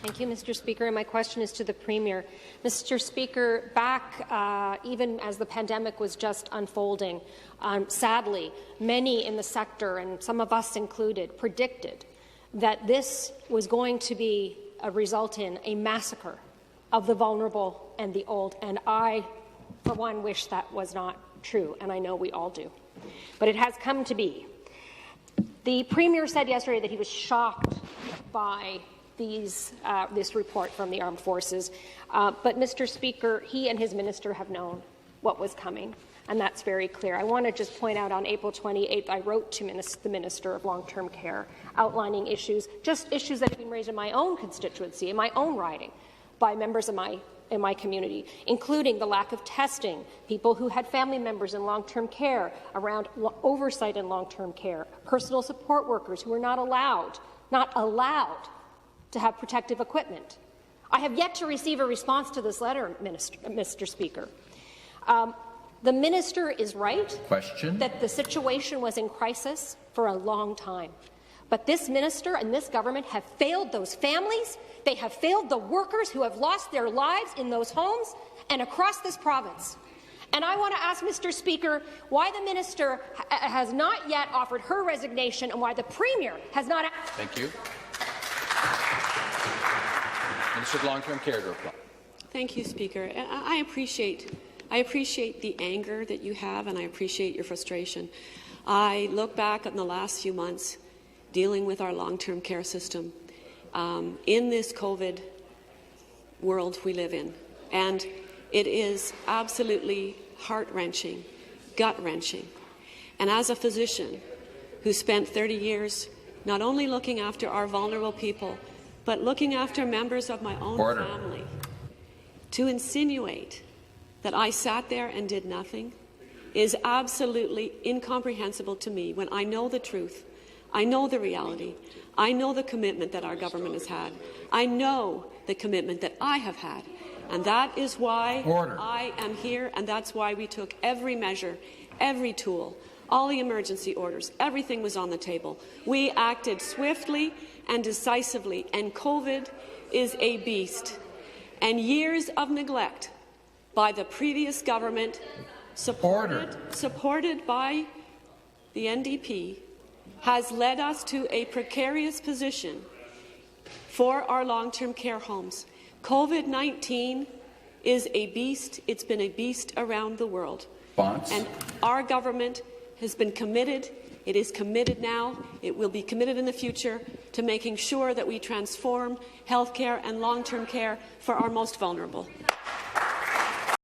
Thank you, Mr. Speaker. And my question is to the Premier. Mr. Speaker, back even as the pandemic was just unfolding, sadly, many in the sector, and some of us included, predicted that this was going to be a result in a massacre of the vulnerable and the old. And I, for one, wish that was not true, and I know we all do. But it has come to be. The Premier said yesterday that he was shocked by this report from the armed forces. But, Mr. Speaker, he and his minister have known what was coming, and that's very clear. I want to just point out on April 28th, I wrote to the Minister of Long-Term Care outlining issues that have been raised in my own constituency, in my own riding, by members of in my community, including the lack of testing, people who had family members in long-term care, around oversight in long-term care, personal support workers who are not allowed to have protective equipment. I have yet to receive a response to this letter, Mr. Speaker. The minister is right that the situation was in crisis for a long time. But this minister and this government have failed those families. They have failed the workers who have lost their lives in those homes and across this province. And I want to ask, Mr. Speaker, why the minister has not yet offered her resignation and why the Premier has not. Thank you. Minister of Long-Term Care to reply. Thank you, Speaker. I appreciate the anger that you have, and I appreciate your frustration. I look back on the last few months dealing with our long-term care system in this COVID world we live in, and it is absolutely heart-wrenching, gut-wrenching. And as a physician who spent 30 years not only looking after our vulnerable people, but looking after members of my own family, to insinuate that I sat there and did nothing is absolutely incomprehensible to me when I know the truth. I know the reality. I know the commitment that our government has had. I know the commitment that I have had. And that is why I am here, and that's why we took every measure, every tool, all the emergency orders, everything was on the table. We acted swiftly and decisively, and COVID is a beast. And years of neglect by the previous government, supported by the NDP, has led us to a precarious position for our long-term care homes. COVID-19 is a beast. It's been a beast around the world. And our government has been committed. It is committed now. It will be committed in the future to making sure that we transform health care and long-term care for our most vulnerable.